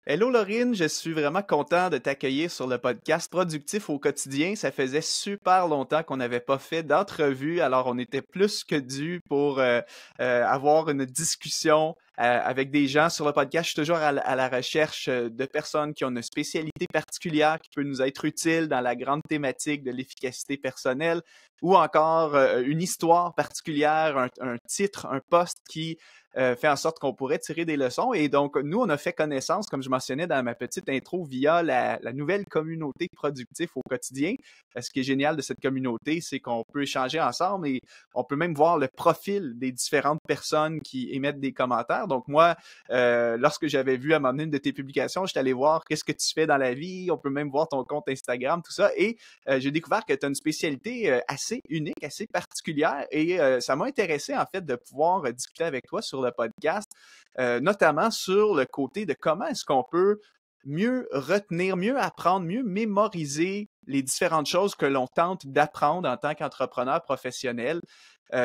Hello Laurine, je suis vraiment content de t'accueillir sur le podcast Productif au quotidien. Ça faisait super longtemps qu'on n'avait pas fait d'entrevue, alors on était plus que dû pour avoir une discussion avec des gens sur le podcast. Je suis toujours à la recherche de personnes qui ont une spécialité particulière qui peut nous être utile dans la grande thématique de l'efficacité personnelle ou encore une histoire particulière, un titre, un poste qui fait en sorte qu'on pourrait tirer des leçons. Et donc, nous, on a fait connaissance, comme je mentionnais dans ma petite intro, via la nouvelle communauté Productif au quotidien. Ce qui est génial de cette communauté, c'est qu'on peut échanger ensemble et on peut même voir le profil des différentes personnes qui émettent des commentaires. Donc, moi, lorsque j'avais vu à un moment donné une de tes publications, j'étais allé voir qu'est-ce que tu fais dans la vie. On peut même voir ton compte Instagram, tout ça. Et j'ai découvert que tu as une spécialité assez unique, assez particulière. Et ça m'a intéressé, en fait, de pouvoir discuter avec toi sur le podcast, notamment sur le côté de comment est-ce qu'on peut mieux retenir, mieux apprendre, mieux mémoriser les différentes choses que l'on tente d'apprendre en tant qu'entrepreneur professionnel.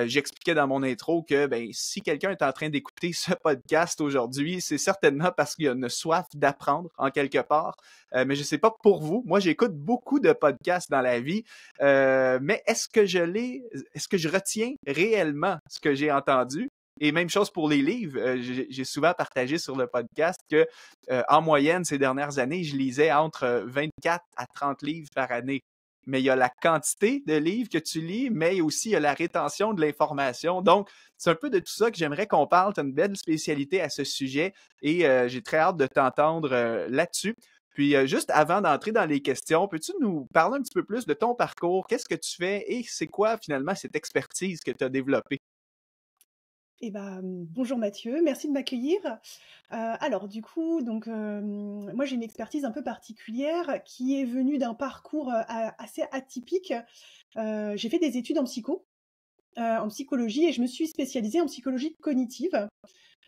J'expliquais dans mon intro que si quelqu'un est en train d'écouter ce podcast aujourd'hui, c'est certainement parce qu'il y a une soif d'apprendre en quelque part. Mais je ne sais pas pour vous. Moi, j'écoute beaucoup de podcasts dans la vie. Mais est-ce que je retiens réellement ce que j'ai entendu? Et même chose pour les livres. J'ai souvent partagé sur le podcast que, en moyenne, ces dernières années, je lisais entre 24 à 30 livres par année. Mais il y a la quantité de livres que tu lis, mais aussi il y a la rétention de l'information. Donc, c'est un peu de tout ça que j'aimerais qu'on parle. Tu as une belle spécialité à ce sujet et j'ai très hâte de t'entendre là-dessus. Puis, juste avant d'entrer dans les questions, peux-tu nous parler un petit peu plus de ton parcours? Qu'est-ce que tu fais et c'est quoi finalement cette expertise que tu as développée? Bonjour Mathieu, merci de m'accueillir. Alors du coup, moi j'ai une expertise un peu particulière qui est venue d'un parcours, assez atypique. J'ai fait des études en psychologie et je me suis spécialisée en psychologie cognitive.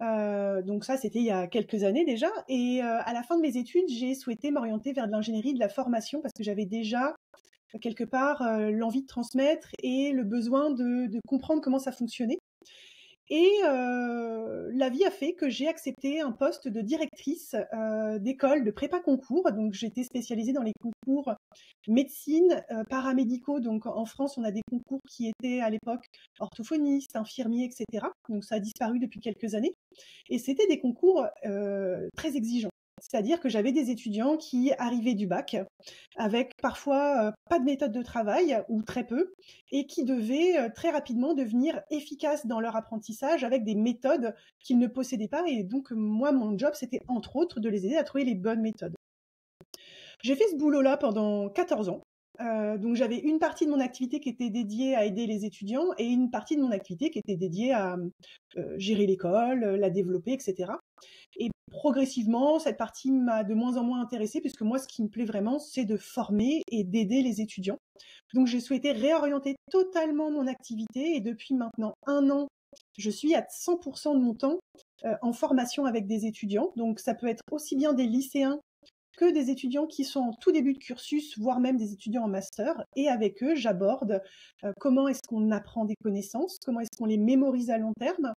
Donc ça, c'était il y a quelques années déjà et à la fin de mes études, j'ai souhaité m'orienter vers de l'ingénierie de la formation parce que j'avais déjà, quelque part, l'envie de transmettre et le besoin de comprendre comment ça fonctionnait. Et la vie a fait que j'ai accepté un poste de directrice, d'école de prépa concours. Donc j'étais spécialisée dans les concours médecine, paramédicaux. Donc en France, on a des concours qui étaient à l'époque orthophonistes, infirmiers et cetera. Donc ça a disparu depuis quelques années et c'était des concours, très exigeants. C'est-à-dire que j'avais des étudiants qui arrivaient du bac avec parfois, pas de méthode de travail ou très peu et qui devaient, très rapidement devenir efficaces dans leur apprentissage avec des méthodes qu'ils ne possédaient pas et donc moi, mon job, c'était entre autres de les aider à trouver les bonnes méthodes. J'ai fait ce boulot-là pendant 14 ans. Donc j'avais une partie de mon activité qui était dédiée à aider les étudiants et une partie de mon activité qui était dédiée à, gérer l'école, la développer et cetera. Et progressivement, cette partie m'a de moins en moins intéressée puisque moi, ce qui me plaît vraiment, c'est de former et d'aider les étudiants. Donc j'ai souhaité réorienter totalement mon activité et depuis maintenant 1 an, je suis à 100 de mon temps, en formation avec des étudiants. Donc ça peut être aussi bien des lycéens que des étudiants qui sont en tout début de cursus, voire même des étudiants en master. Et avec eux, j'aborde comment est-ce qu'on apprend des connaissances, comment est-ce qu'on les mémorise à long terme,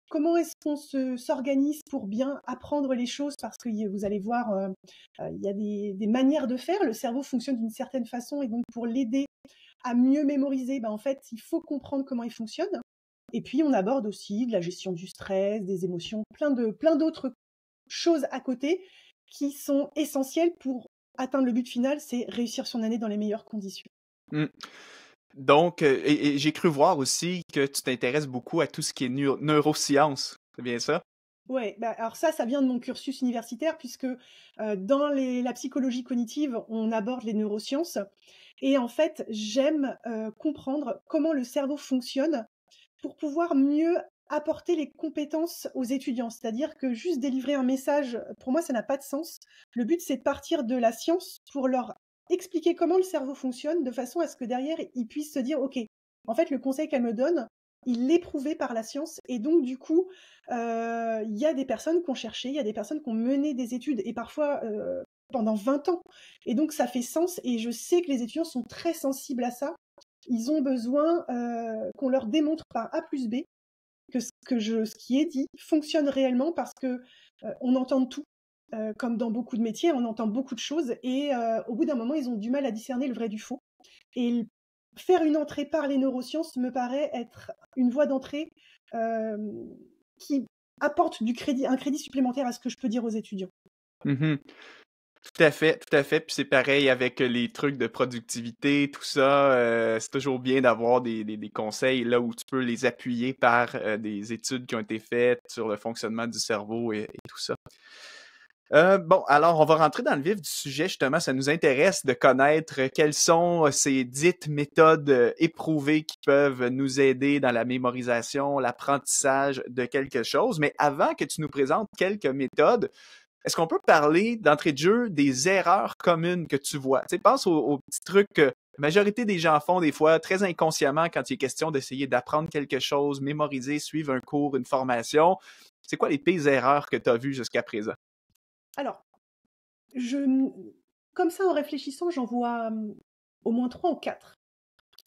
comment est-ce qu'on s'organise pour bien apprendre les choses, parce que vous allez voir, il y a des manières de faire. Le cerveau fonctionne d'une certaine façon et donc pour l'aider à mieux mémoriser, en fait, il faut comprendre comment il fonctionne. Et puis on aborde aussi de la gestion du stress, des émotions, plein d'autres choses à côté qui sont essentielles pour atteindre le but final, c'est réussir son année dans les meilleures conditions. Hmm. Donc, et j'ai cru voir aussi que tu t'intéresses beaucoup à tout ce qui est neurosciences. C'est bien ça? Ouais, alors ça vient de mon cursus universitaire puisque, dans la psychologie cognitive, on aborde les neurosciences et en fait, j'aime, comprendre comment le cerveau fonctionne pour pouvoir mieux apporter les compétences aux étudiants. C'est-à-dire que juste délivrer un message, pour moi, ça n'a pas de sens. Le but, c'est de partir de la science pour leur expliquer comment le cerveau fonctionne, de façon à ce que derrière, ils puissent se dire: «OK, en fait, le conseil qu'elle me donne, il est prouvé par la science» et donc du coup, il y a des personnes qui ont cherché, il y a des personnes qui ont mené des études et parfois, pendant 20 ans et donc ça fait sens et je sais que les étudiants sont très sensibles à ça. Ils ont besoin, qu'on leur démontre par A plus B que ce qui est dit fonctionne réellement parce que, on entend tout. comme dans beaucoup de métiers, on entend beaucoup de choses et au bout d'un moment, ils ont du mal à discerner le vrai du faux. Et faire une entrée par les neurosciences me paraît être une voie d'entrée qui apporte un crédit supplémentaire à ce que je peux dire aux étudiants. Mhm. Tout à fait, tout à fait. Puis c'est pareil avec les trucs de productivité, tout ça. C'est toujours bien d'avoir des conseils là où tu peux les appuyer par des études qui ont été faites sur le fonctionnement du cerveau et tout ça. Bon, alors on va rentrer dans le vif du sujet, justement, ça nous intéresse de connaître quelles sont ces dites méthodes éprouvées qui peuvent nous aider dans la mémorisation, l'apprentissage de quelque chose. Mais avant que tu nous présentes quelques méthodes, est-ce qu'on peut parler d'entrée de jeu des erreurs communes que tu vois? Tu sais, pense aux petits trucs que la majorité des gens font des fois très inconsciemment quand il est question d'essayer d'apprendre quelque chose, mémoriser, suivre un cours, une formation. C'est quoi les pires erreurs que tu as vues jusqu'à présent? Alors, comme ça, en réfléchissant, j'en vois au moins 3 ou 4.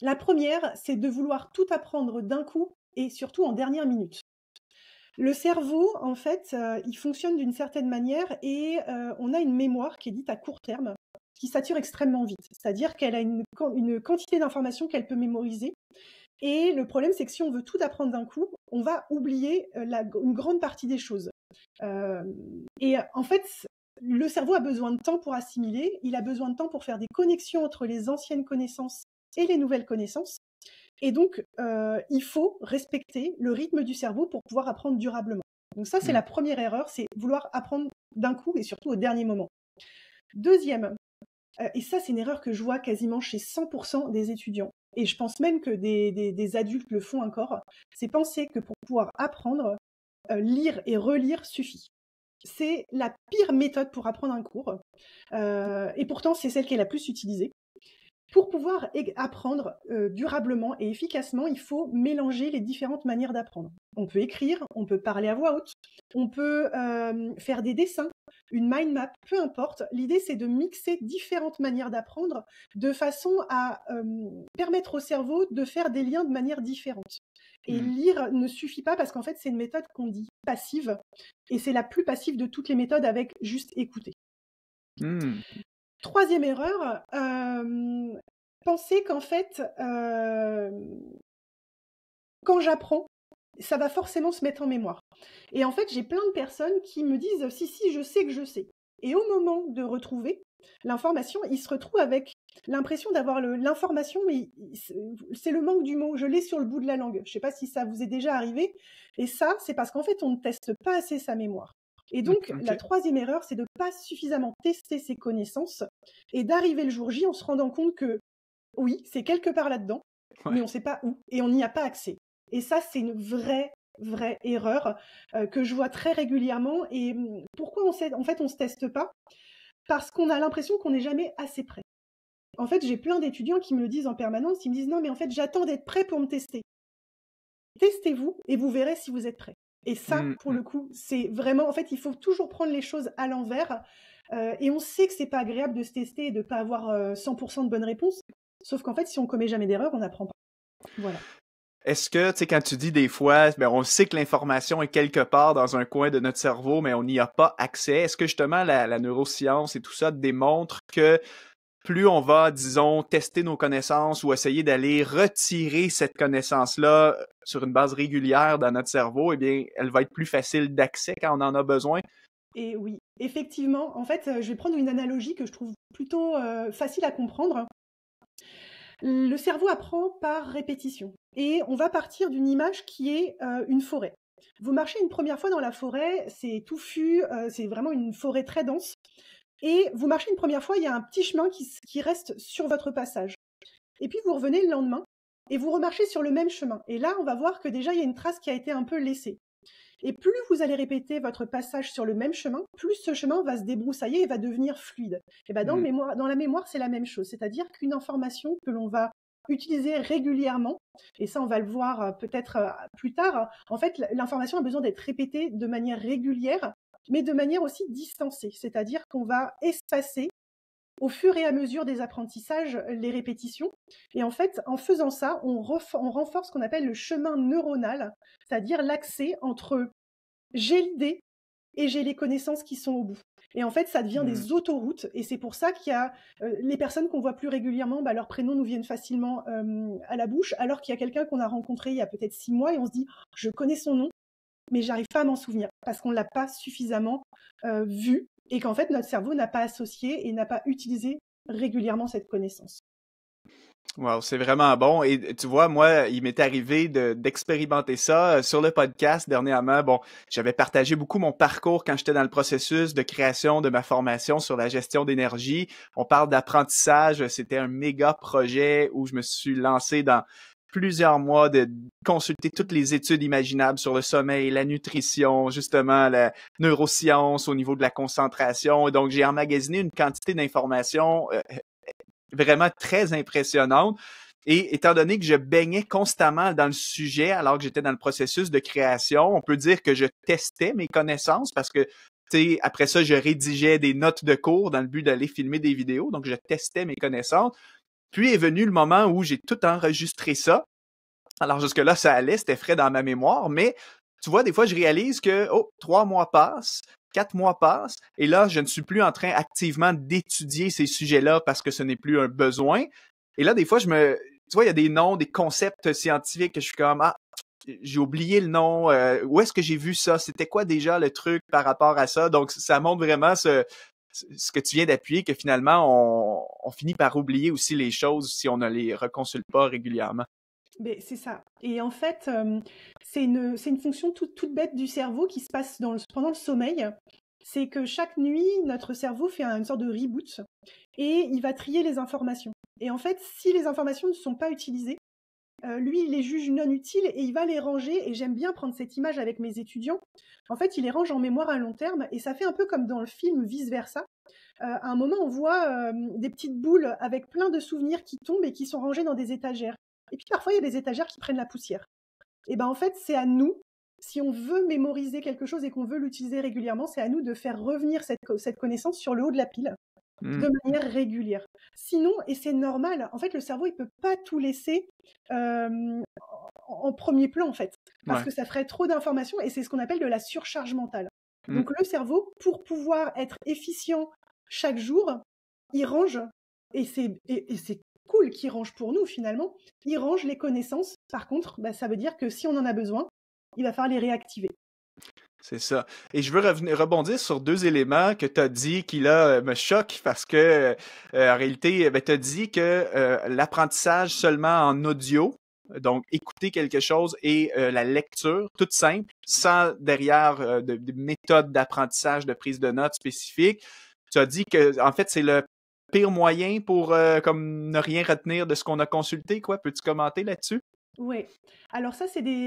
La première, c'est de vouloir tout apprendre d'un coup et surtout en dernière minute. Le cerveau, en fait, il fonctionne d'une certaine manière et on a une mémoire qui est dite à court terme, qui sature extrêmement vite. C'est-à-dire qu'elle a une quantité d'informations qu'elle peut mémoriser et le problème, c'est que si on veut tout apprendre d'un coup, on va oublier, une grande partie des choses. Et en fait, le cerveau a besoin de temps pour assimiler, il a besoin de temps pour faire des connexions entre les anciennes connaissances et les nouvelles connaissances. Et donc, il faut respecter le rythme du cerveau pour pouvoir apprendre durablement. Donc ça, c'est la première erreur, c'est vouloir apprendre d'un coup et surtout au dernier moment. Deuxième, et ça, c'est une erreur que je vois quasiment chez 100% des étudiants, et je pense même que des adultes le font encore, c'est penser que pour pouvoir apprendre, lire et relire suffit. C'est la pire méthode pour apprendre un cours, et pourtant c'est celle qui est la plus utilisée. Pour pouvoir apprendre durablement et efficacement, il faut mélanger les différentes manières d'apprendre. On peut écrire, on peut parler à voix haute, on peut faire des dessins, une mind map, peu importe. L'idée, c'est de mixer différentes manières d'apprendre de façon à permettre au cerveau de faire des liens de manière différente. Et lire ne suffit pas parce qu'en fait, c'est une méthode qu'on dit passive et c'est la plus passive de toutes les méthodes avec juste écouter. Troisième erreur, penser qu'en fait, quand j'apprends, ça va forcément se mettre en mémoire. Et en fait, j'ai plein de personnes qui me disent « si, si, je sais que je sais ». Et au moment de retrouver l'information, ils se retrouvent avec l'impression d'avoir l'information, mais c'est le manque du mot. Je l'ai sur le bout de la langue. Je ne sais pas si ça vous est déjà arrivé. Et ça, c'est parce qu'en fait, on ne teste pas assez sa mémoire. Et donc, la troisième erreur, c'est de ne pas suffisamment tester ses connaissances et d'arriver le jour J en se rendant compte que, oui, c'est quelque part là-dedans, mais on ne sait pas où et on n'y a pas accès. Et ça, c'est une vraie erreur que je vois très régulièrement. Et pourquoi on se teste pas? Parce qu'on a l'impression qu'on n'est jamais assez prêt. En fait, j'ai plein d'étudiants qui me le disent en permanence. Ils me disent « non, mais en fait, j'attends d'être prêt pour me tester ». Testez-vous et vous verrez si vous êtes prêt. Et ça, pour le coup, c'est vraiment... En fait, il faut toujours prendre les choses à l'envers. Et on sait que c'est pas agréable de se tester et de pas avoir 100% de bonnes réponses. Sauf qu'en fait, si on commet jamais d'erreur, on n'apprend pas. Voilà. Est-ce que, tu sais, quand tu dis des fois, ben, on sait que l'information est quelque part dans un coin de notre cerveau, mais on n'y a pas accès, est-ce que justement la neuroscience et tout ça démontre que plus on va, disons, tester nos connaissances ou essayer d'aller retirer cette connaissance-là sur une base régulière dans notre cerveau, eh bien, elle va être plus facile d'accès quand on en a besoin? Et oui, effectivement, en fait, je vais prendre une analogie que je trouve plutôt facile à comprendre. Le cerveau apprend par répétition et on va partir d'une image qui est une forêt. Vous marchez une première fois dans la forêt, c'est touffu, c'est vraiment une forêt très dense. Et vous marchez une première fois, il y a un petit chemin qui reste sur votre passage. Et puis vous revenez le lendemain et vous remarchez sur le même chemin. Et là, on va voir que déjà, il y a une trace qui a été un peu laissée. Et plus vous allez répéter votre passage sur le même chemin, plus ce chemin va se débroussailler et va devenir fluide. Et ben dans la mémoire, c'est la même chose. C'est-à-dire qu'une information que l'on va utiliser régulièrement, et ça on va le voir peut-être plus tard, en fait l'information a besoin d'être répétée de manière régulière, mais de manière aussi distancée. C'est-à-dire qu'on va espacer au fur et à mesure des apprentissages les répétitions. Et en fait, en faisant ça, on renforce ce qu'on appelle le chemin neuronal, c'est-à-dire l'accès entre j'ai l'idée et j'ai les connaissances qui sont au bout. Et en fait, ça devient Mmh. des autoroutes. Et c'est pour ça qu'il y a les personnes qu'on voit plus régulièrement, leurs prénoms nous viennent facilement à la bouche, alors qu'il y a quelqu'un qu'on a rencontré il y a peut-être 6 mois et on se dit, je connais son nom, mais j'arrive pas à m'en souvenir parce qu'on l'a pas suffisamment vu et qu'en fait, notre cerveau n'a pas associé et n'a pas utilisé régulièrement cette connaissance. Wow, c'est vraiment bon. Et tu vois, moi, il m'est arrivé d'expérimenter ça sur le podcast dernièrement. Bon, j'avais partagé beaucoup mon parcours quand j'étais dans le processus de création de ma formation sur la gestion d'énergie. On parle d'apprentissage. C'était un méga projet où je me suis lancé dans plusieurs mois de consulter toutes les études imaginables sur le sommeil, la nutrition, justement, la neuroscience au niveau de la concentration. Et donc, j'ai emmagasiné une quantité d'informations vraiment très impressionnante. Et étant donné que je baignais constamment dans le sujet alors que j'étais dans le processus de création, on peut dire que je testais mes connaissances parce que, tu sais, après ça, je rédigeais des notes de cours dans le but d'aller filmer des vidéos. Donc, je testais mes connaissances. Puis est venu le moment où j'ai tout enregistré ça. Alors, jusque-là, ça allait, c'était frais dans ma mémoire, mais tu vois, des fois, je réalise que, 3 mois passent, 4 mois passent, et là, je ne suis plus en train activement d'étudier ces sujets-là parce que ce n'est plus un besoin. Et là, des fois, tu vois, il y a des noms, des concepts scientifiques que je suis comme, j'ai oublié le nom, où est-ce que j'ai vu ça? C'était quoi déjà le truc par rapport à ça? Donc, ça montre vraiment ce que tu viens d'appuyer, que finalement, on finit par oublier aussi les choses si on ne les reconsulte pas régulièrement. Mais c'est ça. Et en fait, c'est une fonction toute bête du cerveau qui se passe pendant le sommeil. C'est que chaque nuit, notre cerveau fait une sorte de reboot et il va trier les informations. Et en fait, si les informations ne sont pas utilisées, lui, il les juge non utiles et il va les ranger. Et j'aime bien prendre cette image avec mes étudiants. En fait, il les range en mémoire à long terme et ça fait un peu comme dans le film Vice-Versa. À un moment, on voit des petites boules avec plein de souvenirs qui tombent et qui sont rangés dans des étagères. Et puis parfois, il y a des étagères qui prennent la poussière. Et ben en fait, c'est à nous, si on veut mémoriser quelque chose et qu'on veut l'utiliser régulièrement, c'est à nous de faire revenir cette connaissance sur le haut de la pile Mm. de manière régulière. Sinon, et c'est normal, en fait, le cerveau, il peut pas tout laisser en premier plan, en fait, parce Ouais. que ça ferait trop d'informations et c'est ce qu'on appelle de la surcharge mentale. Mm. Donc le cerveau, pour pouvoir être efficient chaque jour, il range, et c'est cool qu'il range pour nous finalement, il range les connaissances. Par contre, ça veut dire que si on en a besoin, il va falloir les réactiver. C'est ça. Et je veux rebondir sur 2 éléments que tu as dit qui, là, me choquent parce que, en réalité, tu as dit que l'apprentissage seulement en audio, donc écouter quelque chose et la lecture, toute simple, sans derrière de méthode d'apprentissage, de prise de notes spécifique, tu as dit que, en fait, c'est le pire moyen pour comme ne rien retenir de ce qu'on a consulté, quoi. Peux-tu commenter là-dessus? Oui. Alors ça,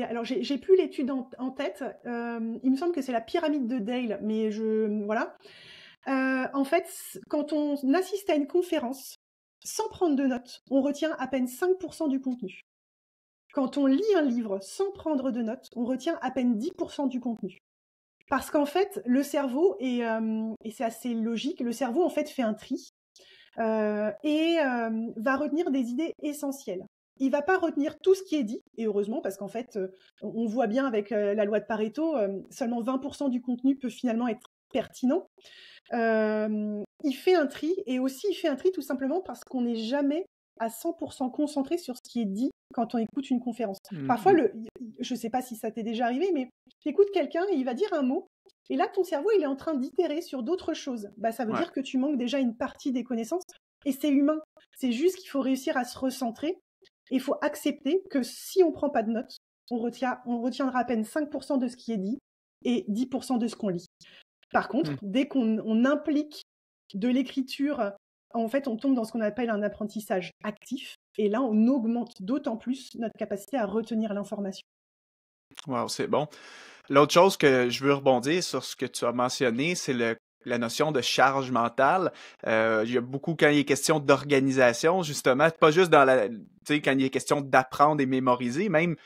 Alors j'ai plus l'étude en tête. Il me semble que c'est la pyramide de Dale, mais voilà. En fait, quand on assiste à une conférence sans prendre de notes, on retient à peine 5% du contenu. Quand on lit un livre sans prendre de notes, on retient à peine 10% du contenu. Parce qu'en fait, le cerveau, et c'est assez logique, le cerveau en fait fait un tri et va retenir des idées essentielles. Il va pas retenir tout ce qui est dit, et heureusement, parce qu'en fait, on voit bien avec la loi de Pareto, seulement 20% du contenu peut finalement être pertinent. Il fait un tri, et aussi il fait un tri tout simplement parce qu'on n'est jamais à 100% concentré sur ce qui est dit quand on écoute une conférence. Parfois, je ne sais pas si ça t'est déjà arrivé, mais tu écoutes quelqu'un et il va dire un mot, et là, ton cerveau, il est en train d'itérer sur d'autres choses. Ça veut Ouais. dire que tu manques déjà une partie des connaissances, et c'est humain. C'est juste qu'il faut réussir à se recentrer, et il faut accepter que si on ne prend pas de notes, on retiendra à peine 5% de ce qui est dit et 10% de ce qu'on lit. Par contre, dès qu'on implique de l'écriture, en fait, on tombe dans ce qu'on appelle un apprentissage actif. Et là, on augmente d'autant plus notre capacité à retenir l'information. Wow, c'est bon. L'autre chose que je veux rebondir sur ce que tu as mentionné, c'est la notion de charge mentale. Il y a beaucoup, quand il est question d'organisation, justement, pas juste tu sais, quand il est question d'apprendre et mémoriser, même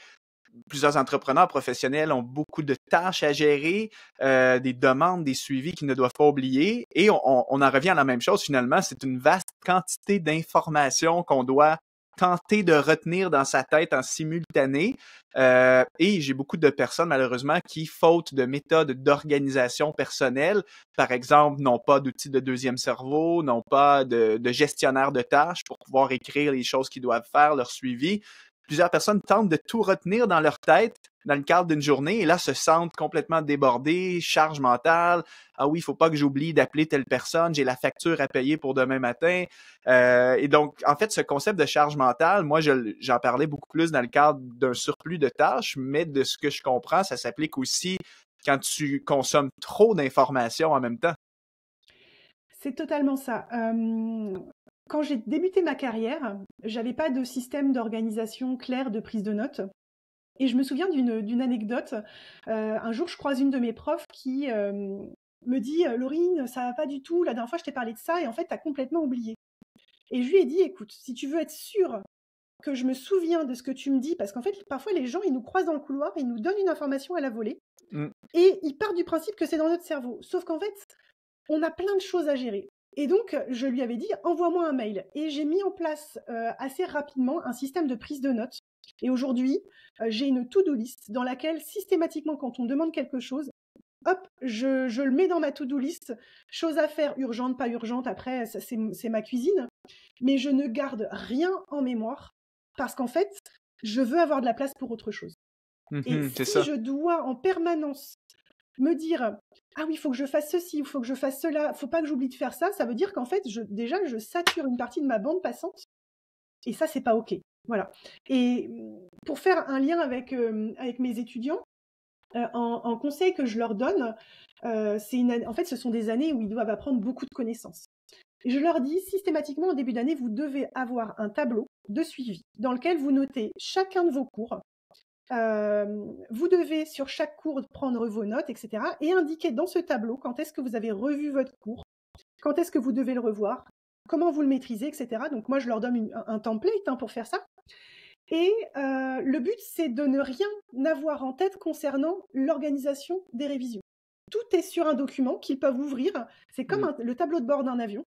plusieurs entrepreneurs professionnels ont beaucoup de tâches à gérer, des demandes, des suivis qu'ils ne doivent pas oublier. Et on en revient à la même chose finalement, c'est une vaste quantité d'informations qu'on doit tenter de retenir dans sa tête en simultané. Et j'ai beaucoup de personnes, malheureusement, qui, faute de méthodes d'organisation personnelle, par exemple, n'ont pas d'outils de deuxième cerveau, n'ont pas de gestionnaire de tâches pour pouvoir écrire les choses qu'ils doivent faire, leur suivi. Plusieurs personnes tentent de tout retenir dans leur tête dans le cadre d'une journée et là se sentent complètement débordées, charge mentale. Ah oui, il faut pas que j'oublie d'appeler telle personne, j'ai la facture à payer pour demain matin. Et donc, en fait, ce concept de charge mentale, moi, j'en parlais beaucoup plus dans le cadre d'un surplus de tâches, mais de ce que je comprends, ça s'applique aussi quand tu consommes trop d'informations en même temps. C'est totalement ça. Quand j'ai débuté ma carrière, j'avais pas de système d'organisation clair de prise de notes. Et je me souviens d'une anecdote. Un jour, je croise une de mes profs qui me dit Laurine, ça va pas du tout. La dernière fois, je t'ai parlé de ça et en fait, tu as complètement oublié. Et je lui ai dit écoute, si tu veux être sûre que je me souviens de ce que tu me dis, parce qu'en fait, parfois, les gens, ils nous croisent dans le couloir, ils nous donnent une information à la volée et ils partent du principe que c'est dans notre cerveau. Sauf qu'en fait, on a plein de choses à gérer. Et donc, je lui avais dit, envoie-moi un mail. Et j'ai mis en place assez rapidement un système de prise de notes. Et aujourd'hui, j'ai une to-do list dans laquelle, systématiquement, quand on me demande quelque chose, hop, je le mets dans ma to-do list. Chose à faire, urgente, pas urgente, après, ça, c'est ma cuisine. Mais je ne garde rien en mémoire parce qu'en fait, je veux avoir de la place pour autre chose. Et C'est si ça. je dois en permanence me dire ah oui, il faut que je fasse ceci, il faut que je fasse cela, faut pas que j'oublie de faire ça, ça veut dire qu'en fait, déjà, je sature une partie de ma bande passante et ça, c'est pas OK. Voilà. Et pour faire un lien avec mes étudiants, en conseil que je leur donne, en fait, ce sont des années où ils doivent apprendre beaucoup de connaissances. Et je leur dis systématiquement, au début d'année, vous devez avoir un tableau de suivi dans lequel vous notez chacun de vos cours. Vous devez sur chaque cours prendre vos notes, etc. et indiquer dans ce tableau quand est-ce que vous avez revu votre cours, quand est-ce que vous devez le revoir, comment vous le maîtrisez, etc. Donc moi, je leur donne un template pour faire ça. Et le but, c'est de ne rien avoir en tête concernant l'organisation des révisions. Tout est sur un document qu'ils peuvent ouvrir. C'est comme le tableau de bord d'un avion.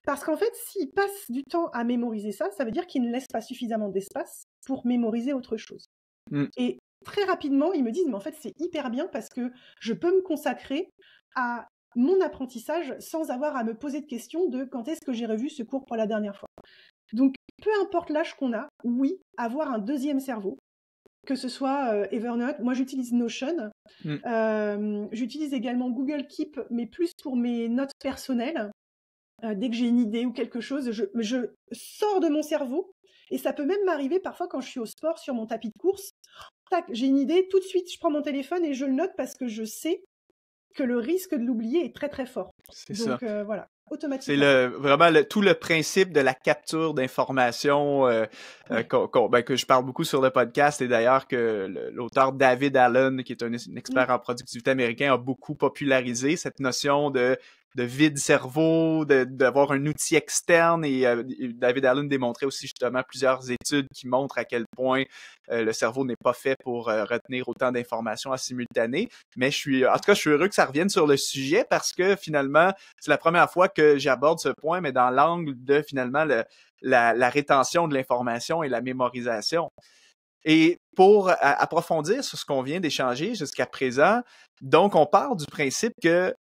Parce qu'en fait, s'ils passent du temps à mémoriser ça, ça veut dire qu'ils ne laissent pas suffisamment d'espace pour mémoriser autre chose. Et très rapidement, ils me disent, mais en fait, c'est hyper bien parce que je peux me consacrer à mon apprentissage sans avoir à me poser de questions de quand est-ce que j'ai revu ce cours pour la dernière fois. Donc, peu importe l'âge qu'on a, oui, avoir un deuxième cerveau, que ce soit Evernote, moi j'utilise Notion, j'utilise également Google Keep, mais plus pour mes notes personnelles. Dès que j'ai une idée ou quelque chose, je sors de mon cerveau. Et ça peut même m'arriver parfois quand je suis au sport sur mon tapis de course. Tac, j'ai une idée, tout de suite, je prends mon téléphone et je le note parce que je sais que le risque de l'oublier est très très fort. C'est Donc ça. voilà, automatiquement. C'est vraiment tout le principe de la capture d'informations que je parle beaucoup sur le podcast et d'ailleurs que l'auteur David Allen, qui est un expert en productivité américain, a beaucoup popularisé cette notion de vide cerveau, d'avoir un outil externe et David Allen démontrait aussi justement plusieurs études qui montrent à quel point le cerveau n'est pas fait pour retenir autant d'informations en simultané. Mais en tout cas, je suis heureux que ça revienne sur le sujet parce que finalement, c'est la première fois que j'aborde ce point, mais dans l'angle de finalement la rétention de l'information et la mémorisation. Et pour approfondir sur ce qu'on vient d'échanger jusqu'à présent, donc on part du principe que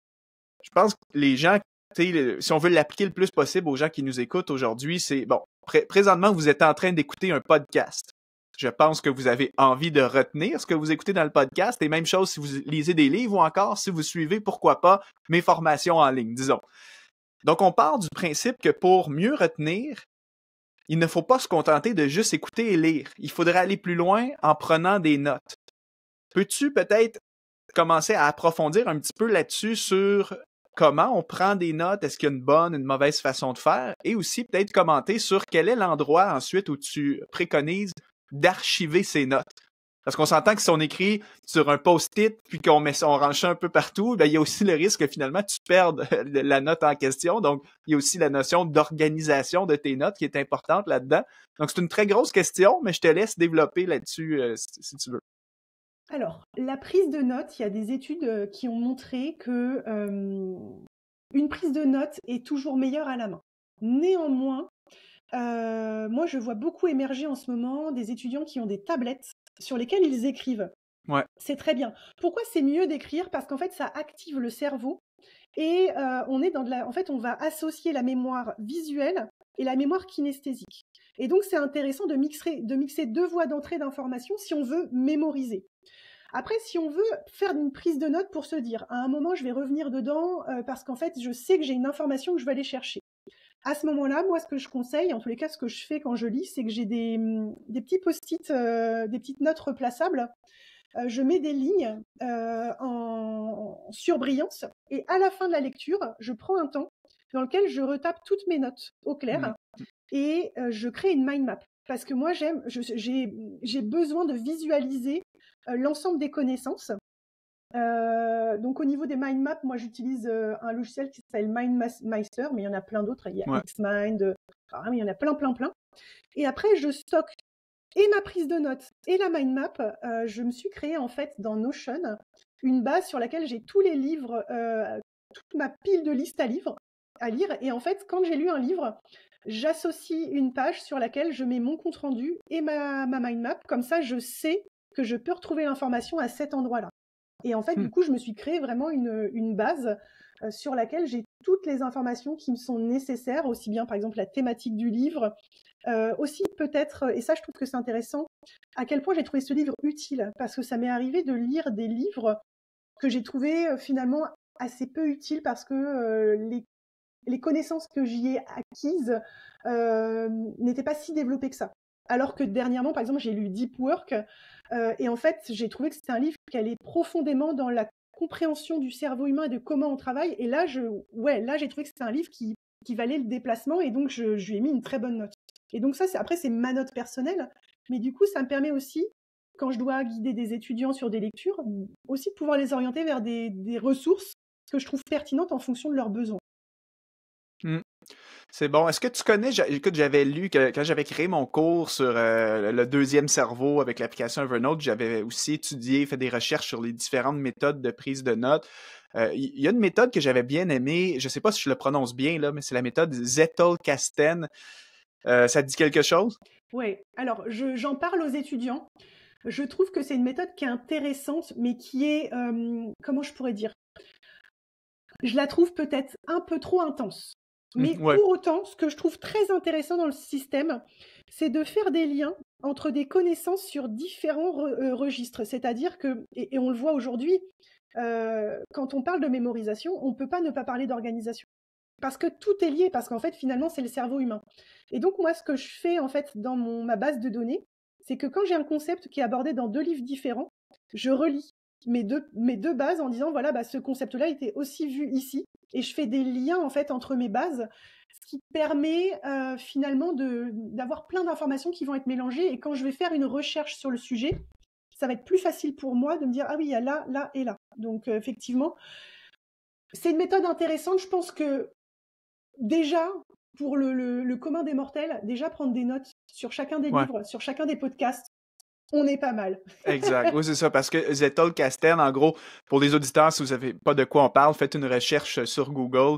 je pense que les gens, si on veut l'appliquer le plus possible aux gens qui nous écoutent aujourd'hui, c'est, bon, présentement, vous êtes en train d'écouter un podcast. Je pense que vous avez envie de retenir ce que vous écoutez dans le podcast. Et même chose si vous lisez des livres ou encore si vous suivez, pourquoi pas, mes formations en ligne, disons. Donc, on part du principe que pour mieux retenir, il ne faut pas se contenter de juste écouter et lire. Il faudrait aller plus loin en prenant des notes. Peux-tu peut-être commencer à approfondir un petit peu là-dessus sur comment on prend des notes, est-ce qu'il y a une bonne, une mauvaise façon de faire, et aussi peut-être commenter sur quel est l'endroit ensuite où tu préconises d'archiver ces notes. Parce qu'on s'entend que si on écrit sur un post-it puis on range ça un peu partout, ben, il y a aussi le risque que finalement tu perdes la note en question. Donc, il y a aussi la notion d'organisation de tes notes qui est importante là-dedans. Donc, c'est une très grosse question, mais je te laisse développer là-dessus si tu veux. Alors, la prise de notes, il y a des études qui ont montré que une prise de notes est toujours meilleure à la main. Néanmoins, moi, je vois beaucoup émerger en ce moment des étudiants qui ont des tablettes sur lesquelles ils écrivent. Ouais. C'est très bien. Pourquoi c'est mieux d'écrire? Parce qu'en fait, ça active le cerveau et on est en fait, on va associer la mémoire visuelle et la mémoire kinesthésique. Et donc, c'est intéressant de mixer 2 voies d'entrée d'information si on veut mémoriser. Après, si on veut faire une prise de notes pour se dire: «À un moment, je vais revenir dedans, parce qu'en fait, je sais que j'ai une information que je vais aller chercher». À ce moment-là, moi, ce que je conseille, en tous les cas, ce que je fais quand je lis, c'est que j'ai des petits post-it, des petites notes replaçables. Je mets des lignes en surbrillance et à la fin de la lecture, je prends un temps dans lequel je retape toutes mes notes au Mmh. clair et je crée une mind map. Parce que moi, j'ai besoin de visualiser l'ensemble des connaissances. Donc au niveau des mind maps, moi j'utilise un logiciel qui s'appelle MindMeister, mais il y en a plein d'autres. Il y a Ouais. Xmind, il y en a plein, plein, plein. Et après, je stocke et ma prise de notes et la mind map. Je me suis créé en fait dans Notion une base sur laquelle j'ai tous les livres, toute ma pile de listes à lire. Et en fait, quand j'ai lu un livre, j'associe une page sur laquelle je mets mon compte rendu et ma mind map. Comme ça, je sais que je peux retrouver l'information à cet endroit-là. Et en fait, Mmh. du coup, je me suis créé vraiment une base sur laquelle j'ai toutes les informations qui me sont nécessaires, aussi bien par exemple la thématique du livre, aussi peut-être, et ça je trouve que c'est intéressant, à quel point j'ai trouvé ce livre utile, parce que ça m'est arrivé de lire des livres que j'ai trouvés finalement assez peu utiles parce que les connaissances que j'y ai acquises n'étaient pas si développées que ça. Alors que dernièrement, par exemple, j'ai lu Deep Work et en fait, j'ai trouvé que c'était un livre qui allait profondément dans la compréhension du cerveau humain et de comment on travaille. Et là, là, j'ai trouvé que c'était un livre qui valait le déplacement et donc je lui ai mis une très bonne note. Et donc ça, après, c'est ma note personnelle, mais du coup, ça me permet aussi, quand je dois guider des étudiants sur des lectures, aussi de pouvoir les orienter vers des ressources que je trouve pertinentes en fonction de leurs besoins. Mmh. C'est bon. Est-ce que tu connais, écoute, j'avais lu que quand j'avais créé mon cours sur le deuxième cerveau avec l'application Evernote, j'avais aussi étudié, fait des recherches sur les différentes méthodes de prise de notes. Il y a une méthode que j'avais bien aimée, je ne sais pas si je le prononce bien, là, mais c'est la méthode Zettelkasten. Ça te dit quelque chose? Oui, alors j'en parle aux étudiants. Je trouve que c'est une méthode qui est intéressante, mais qui est, comment je pourrais dire? Je la trouve peut-être un peu trop intense. Mais Ouais. pour autant, ce que je trouve très intéressant dans le système, c'est de faire des liens entre des connaissances sur différents registres. C'est-à-dire que, et on le voit aujourd'hui, quand on parle de mémorisation, on ne peut pas ne pas parler d'organisation. Parce que tout est lié, parce qu'en fait, finalement, c'est le cerveau humain. Et donc, moi, ce que je fais, en fait, dans ma base de données, c'est que quand j'ai un concept qui est abordé dans 2 livres différents, je relis mes deux bases en disant, voilà, bah, ce concept-là était aussi vu ici. Et je fais des liens, en fait, entre mes bases, ce qui permet finalement d'avoir plein d'informations qui vont être mélangées. Et quand je vais faire une recherche sur le sujet, ça va être plus facile pour moi de me dire, ah oui, il y a là, là et là. Donc, effectivement, c'est une méthode intéressante. Je pense que déjà, pour le commun des mortels, déjà prendre des notes sur chacun des Ouais. livres, sur chacun des podcasts, on est pas mal. Exact. Oui, c'est ça, parce que Zettelkasten, en gros, pour les auditeurs, si vous savez pas de quoi on parle, faites une recherche sur Google,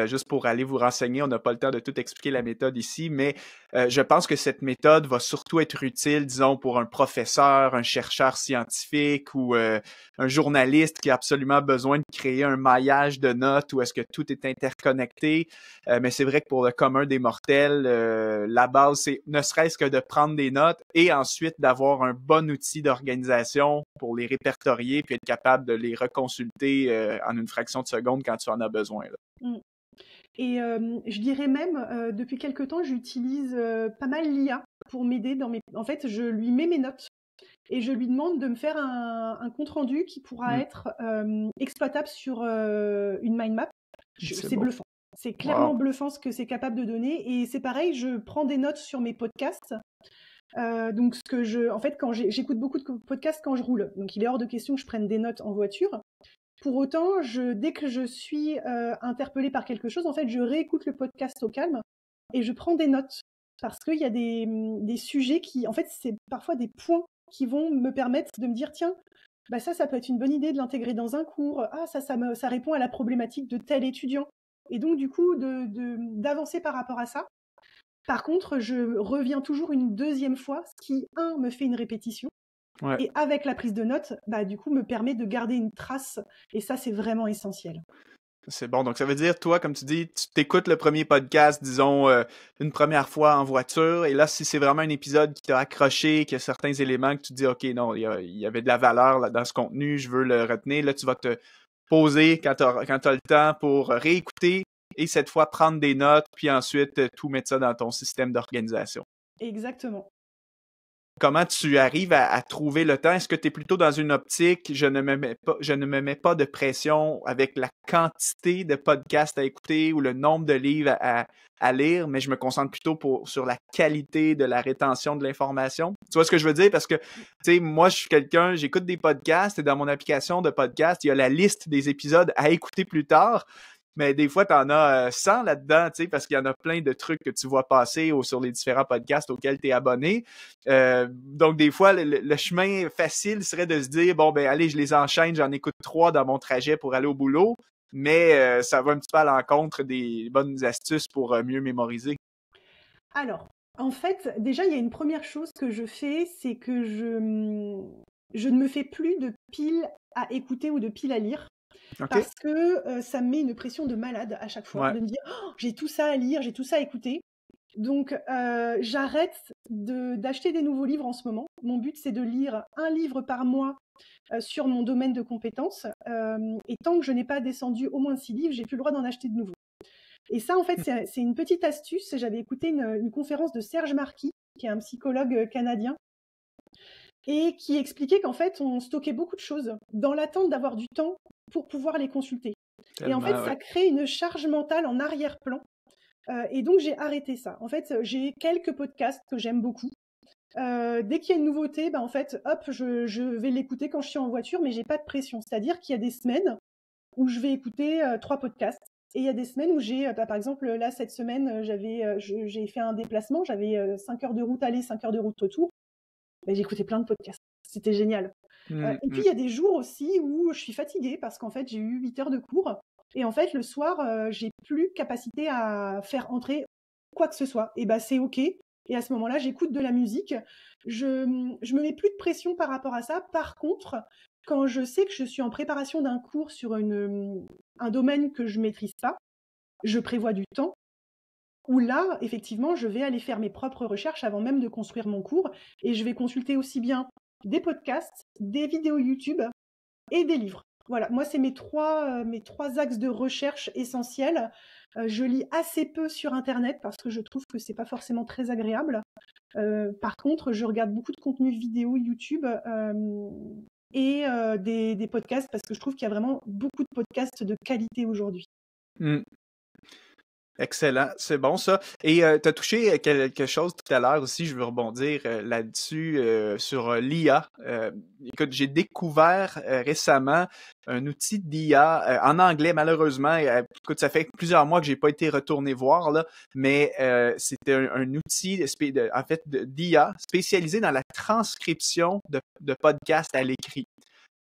juste pour aller vous renseigner. On n'a pas le temps de tout expliquer la méthode ici, mais je pense que cette méthode va surtout être utile, disons, pour un professeur, un chercheur scientifique ou un journaliste qui a absolument besoin de créer un maillage de notes où est-ce que tout est interconnecté. Mais c'est vrai que pour le commun des mortels, la base, c'est ne serait-ce que de prendre des notes et ensuite d'avoir un bon outil d'organisation pour les répertorier puis être capable de les reconsulter en une fraction de seconde quand tu en as besoin. Là. Mm. Et je dirais même, depuis quelque temps, j'utilise pas mal l'IA pour m'aider dans mes... En fait, je lui mets mes notes et je lui demande de me faire un compte-rendu qui pourra être exploitable sur une mind map. C'est C'est beau. bluffant. C'est clairement Wow. bluffant ce que c'est capable de donner. Et c'est pareil, je prends des notes sur mes podcasts. Donc, en fait, quand j'écoute beaucoup de podcasts quand je roule. Donc, il est hors de question que je prenne des notes en voiture. Pour autant, dès que je suis interpellée par quelque chose, en fait, je réécoute le podcast au calme et je prends des notes parce qu'il y a des sujets qui, en fait, c'est parfois des points qui vont me permettre de me dire, tiens, bah ça peut être une bonne idée de l'intégrer dans un cours. Ah, ça répond à la problématique de tel étudiant. Et donc, du coup, d'avancer par rapport à ça. Par contre, je reviens toujours une deuxième fois, ce qui, me fait une répétition. Ouais. Et avec la prise de notes, du coup, me permet de garder une trace. Et ça, c'est vraiment essentiel. C'est bon. Donc, ça veut dire, toi, comme tu dis, tu t'écoutes le premier podcast, disons, une première fois en voiture. Et là, si c'est vraiment un épisode qui t'a accroché, qu'il y a certains éléments que tu te dis, OK, non, il y avait de la valeur là, dans ce contenu, je veux le retenir. Là, tu vas te poser quand tu as le temps pour réécouter et cette fois prendre des notes, puis ensuite tout mettre ça dans ton système d'organisation. Exactement. Comment tu arrives à trouver le temps? Est-ce que tu es plutôt dans une optique, je ne me mets pas de pression avec la quantité de podcasts à écouter ou le nombre de livres à lire, mais je me concentre plutôt sur la qualité de la rétention de l'information? Tu vois ce que je veux dire? Parce que, tu sais, moi, je suis quelqu'un, j'écoute des podcasts et dans mon application de podcast, il y a la liste des épisodes à écouter plus tard. Mais des fois, tu en as 100 là-dedans, tu sais, parce qu'il y en a plein de trucs que tu vois passer sur les différents podcasts auxquels tu es abonné. Donc, des fois, le chemin facile serait de se dire, bon, ben allez, je les enchaîne, j'en écoute 3 dans mon trajet pour aller au boulot. Mais ça va un petit peu à l'encontre des bonnes astuces pour mieux mémoriser. Alors, en fait, déjà, il y a une première chose que je fais, c'est que je ne me fais plus de piles à écouter ou de piles à lire. OK? Parce que ça me met une pression de malade à chaque fois, Ouais. de me dire oh, j'ai tout ça à lire, j'ai tout ça à écouter. Donc j'arrête d'acheter des nouveaux livres en ce moment. Mon but c'est de lire un livre par mois sur mon domaine de compétences. Et tant que je n'ai pas descendu au moins 6 livres, j'ai plus le droit d'en acheter de nouveaux. Et ça en fait c'est une petite astuce. J'avais écouté une conférence de Serge Marquis, qui est un psychologue canadien, et qui expliquait qu'en fait, on stockait beaucoup de choses dans l'attente d'avoir du temps pour pouvoir les consulter. Et en fait, Tellement, ça ouais. crée une charge mentale en arrière-plan. Et donc, j'ai arrêté ça. En fait, j'ai quelques podcasts que j'aime beaucoup. Dès qu'il y a une nouveauté, en fait, hop, je vais l'écouter quand je suis en voiture, mais j'ai pas de pression. C'est-à-dire qu'il y a des semaines où je vais écouter 3 podcasts. Et il y a des semaines où j'ai, par exemple, là, cette semaine, j'ai fait un déplacement, j'avais 5 heures de route aller, 5 heures de route retour. J'ai écouté plein de podcasts. C'était génial. Et puis, il y a des jours aussi où je suis fatiguée parce qu'en fait, j'ai eu 8 heures de cours. Et en fait, le soir, j'ai plus capacité à faire entrer quoi que ce soit. Et c'est OK. Et à ce moment-là, j'écoute de la musique. Je me mets plus de pression par rapport à ça. Par contre, quand je sais que je suis en préparation d'un cours sur un domaine que je maîtrise pas, je prévois du temps où là, effectivement, je vais aller faire mes propres recherches avant même de construire mon cours et je vais consulter aussi bien des podcasts, des vidéos YouTube et des livres. Voilà, moi, c'est mes trois axes de recherche essentiels. Je lis assez peu sur Internet parce que je trouve que c'est pas forcément très agréable. Par contre, je regarde beaucoup de contenu vidéo YouTube et des podcasts parce que je trouve qu'il y a vraiment beaucoup de podcasts de qualité aujourd'hui. Mm. Excellent, c'est bon ça. Et tu as touché quelque chose tout à l'heure aussi, je veux rebondir là-dessus sur l'IA. Écoute, j'ai découvert récemment un outil d'IA en anglais, malheureusement. Écoute, ça fait plusieurs mois que j'ai pas été retourné voir, là, mais c'était un outil en fait d'IA spécialisé dans la transcription de podcasts à l'écrit.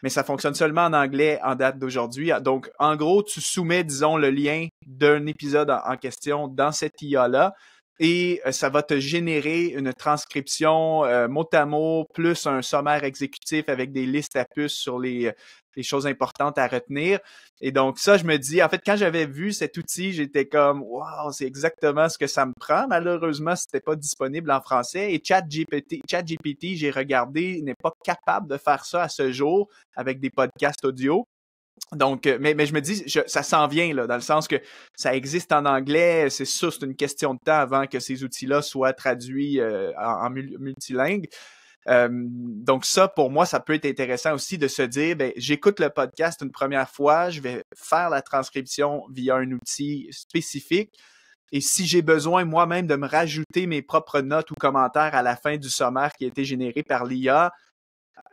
Mais ça fonctionne seulement en anglais en date d'aujourd'hui. Donc, en gros, tu soumets, disons, le lien d'un épisode en question dans cette IA-là et ça va te générer une transcription mot à mot, plus un sommaire exécutif avec des listes à puces sur les choses importantes à retenir. Et donc, ça, je me dis, en fait, quand j'avais vu cet outil, j'étais comme, wow, c'est exactement ce que ça me prend. Malheureusement, c'était pas disponible en français. Et ChatGPT, j'ai regardé, n'est pas capable de faire ça à ce jour avec des podcasts audio. Donc, mais je me dis, ça s'en vient là, dans le sens que ça existe en anglais. C'est sûr, c'est une question de temps avant que ces outils-là soient traduits en multilingue. Donc ça, pour moi, ça peut être intéressant aussi de se dire, ben, j'écoute le podcast une première fois, je vais faire la transcription via un outil spécifique. Et si j'ai besoin moi-même de me rajouter mes propres notes ou commentaires à la fin du sommaire qui a été généré par l'IA,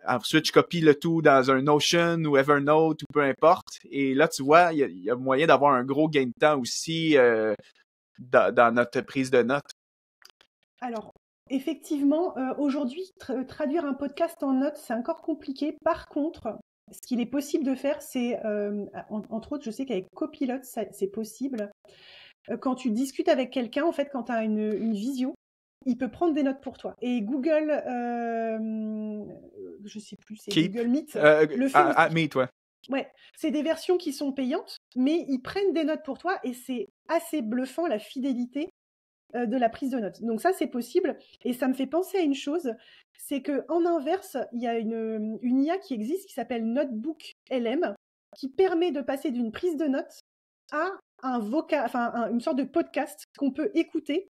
ensuite, je copie le tout dans un Notion ou Evernote ou peu importe. Et là, tu vois, il y a moyen d'avoir un gros gain de temps aussi dans notre prise de notes. Alors, effectivement, aujourd'hui, traduire un podcast en notes, c'est encore compliqué. Par contre, ce qu'il est possible de faire, c'est, entre autres, je sais qu'avec Copilot, c'est possible. quand tu discutes avec quelqu'un, en fait, quand tu as une visio, il peut prendre des notes pour toi. Et Google, je sais plus, c'est Keep. Google Meet, le fait aussi. Meet, ouais. Ouais, c'est des versions qui sont payantes, mais ils prennent des notes pour toi et c'est assez bluffant la fidélité de la prise de notes. Donc ça, c'est possible. Et ça me fait penser à une chose, c'est qu'en inverse, il y a une IA qui existe qui s'appelle Notebook LM, qui permet de passer d'une prise de notes à une sorte de podcast qu'on peut écouter.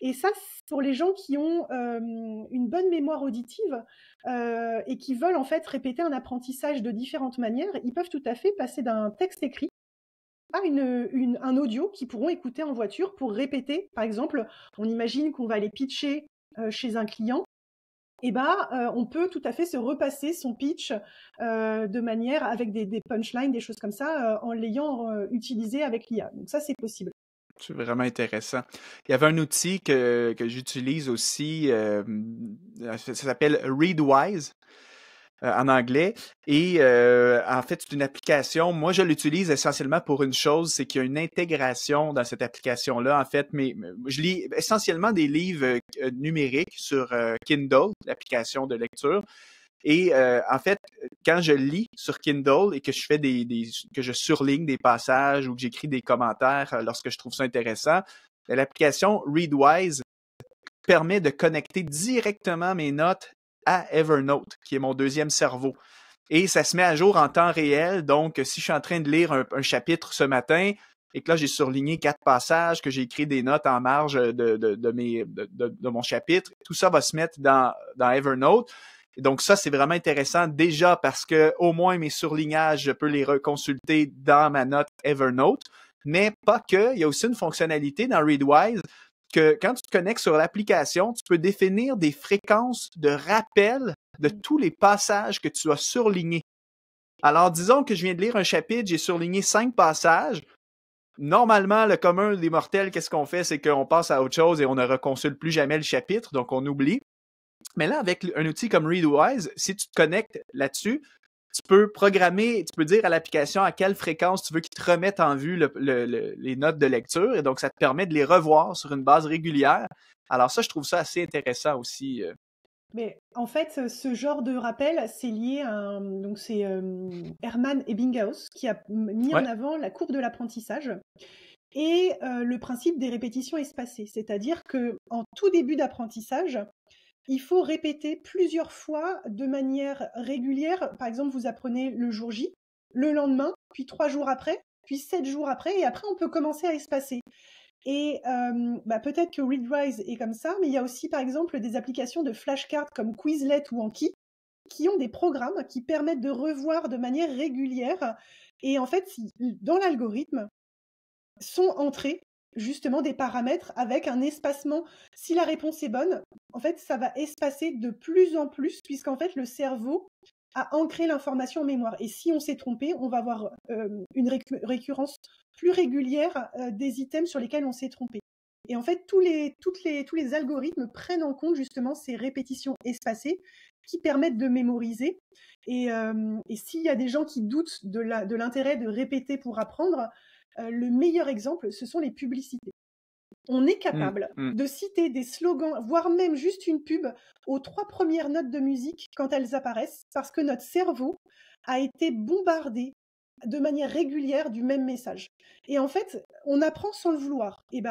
Et ça, pour les gens qui ont une bonne mémoire auditive et qui veulent en fait répéter un apprentissage de différentes manières, ils peuvent tout à fait passer d'un texte écrit à un audio qu'ils pourront écouter en voiture pour répéter. Par exemple, on imagine qu'on va aller pitcher chez un client. Et on peut tout à fait se repasser son pitch de manière avec des punchlines, des choses comme ça, en l'ayant utilisé avec l'IA. Donc ça, c'est possible. C'est vraiment intéressant. Il y avait un outil que j'utilise aussi, ça s'appelle Readwise en anglais. Et en fait, c'est une application. Moi, je l'utilise essentiellement pour une chose, c'est qu'il y a une intégration dans cette application-là. En fait, mais je lis essentiellement des livres numériques sur Kindle, l'application de lecture. Et en fait, quand je lis sur Kindle et que je fais que je surligne des passages ou que j'écris des commentaires lorsque je trouve ça intéressant, l'application Readwise permet de connecter directement mes notes à Evernote, qui est mon deuxième cerveau. Et ça se met à jour en temps réel. Donc, si je suis en train de lire un chapitre ce matin et que là, j'ai surligné 4 passages, que j'ai écrit des notes en marge de mon chapitre, tout ça va se mettre dans Evernote. Et donc, ça, c'est vraiment intéressant déjà parce que au moins mes surlignages, je peux les reconsulter dans ma note Evernote. Mais pas que. Il y a aussi une fonctionnalité dans Readwise que quand tu te connectes sur l'application, tu peux définir des fréquences de rappel de tous les passages que tu as surlignés. Alors, disons que je viens de lire un chapitre, j'ai surligné 5 passages. Normalement, le commun des mortels, qu'est-ce qu'on fait? C'est qu'on passe à autre chose et on ne reconsulte plus jamais le chapitre, donc on oublie. Mais là, avec un outil comme Readwise, si tu te connectes là-dessus, tu peux programmer, tu peux dire à l'application à quelle fréquence tu veux qu'il te remette en vue les notes de lecture. Et donc, ça te permet de les revoir sur une base régulière. Alors ça, je trouve ça assez intéressant aussi. Mais en fait, ce genre de rappel, c'est lié à donc c'est Hermann Ebbinghaus qui a mis en avant la courbe de l'apprentissage et le principe des répétitions espacées. C'est-à-dire qu'en tout début d'apprentissage, il faut répéter plusieurs fois de manière régulière. Par exemple, vous apprenez le jour J, le lendemain, puis 3 jours après, puis 7 jours après, et après on peut commencer à espacer. Et peut-être que Readwise est comme ça, mais il y a aussi par exemple des applications de flashcards comme Quizlet ou Anki qui ont des programmes qui permettent de revoir de manière régulière. Et en fait, dans l'algorithme, sont entrés justement des paramètres avec un espacement. Si la réponse est bonne, en fait, ça va espacer de plus en plus, puisqu'en fait, le cerveau a ancré l'information en mémoire. Et si on s'est trompé, on va avoir une récurrence plus régulière des items sur lesquels on s'est trompé. Et en fait, tous les algorithmes prennent en compte justement ces répétitions espacées qui permettent de mémoriser. Et s'il y a des gens qui doutent de l'intérêt de répéter pour apprendre, le meilleur exemple, ce sont les publicités. On est capable de citer des slogans, voire même juste une pub, aux 3 premières notes de musique quand elles apparaissent, parce que notre cerveau a été bombardé de manière régulière du même message. Et en fait, on apprend sans le vouloir. Et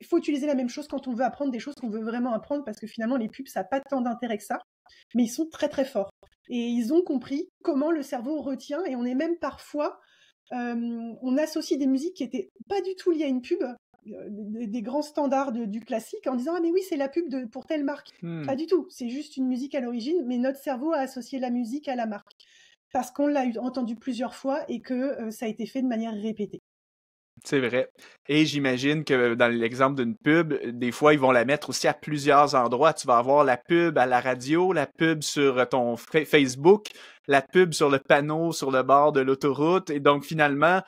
il faut utiliser la même chose quand on veut apprendre des choses qu'on veut vraiment apprendre, parce que finalement, les pubs, ça n'a pas tant d'intérêt que ça, mais ils sont très très forts. Et ils ont compris comment le cerveau retient, et on est même parfois... on associe des musiques qui n'étaient pas du tout liées à une pub, des grands standards du classique, en disant « Ah mais oui, c'est la pub pour telle marque ». Pas du tout, c'est juste une musique à l'origine, mais notre cerveau a associé la musique à la marque, parce qu'on l'a entendu plusieurs fois et que ça a été fait de manière répétée. C'est vrai. Et j'imagine que dans l'exemple d'une pub, des fois, ils vont la mettre aussi à plusieurs endroits. Tu vas avoir la pub à la radio, la pub sur ton Facebook, la pub sur le panneau sur le bord de l'autoroute. Et donc, finalement,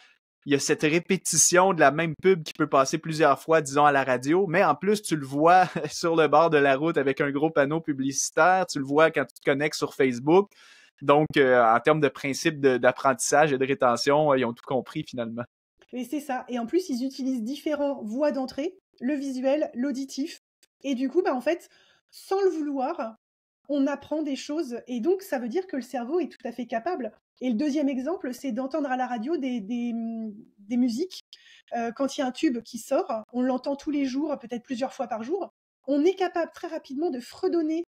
il y a cette répétition de la même pub qui peut passer plusieurs fois, disons, à la radio. Mais en plus, tu le vois sur le bord de la route avec un gros panneau publicitaire. Tu le vois quand tu te connectes sur Facebook. Donc, en termes de principe d'apprentissage et de rétention, ils ont tout compris finalement. Et c'est ça. Et en plus, ils utilisent différentes voies d'entrée, le visuel, l'auditif. Et du coup, en fait, sans le vouloir, on apprend des choses. Et donc, ça veut dire que le cerveau est tout à fait capable. Et le deuxième exemple, c'est d'entendre à la radio des musiques. Quand il y a un tube qui sort, on l'entend tous les jours, peut-être plusieurs fois par jour. On est capable très rapidement de fredonner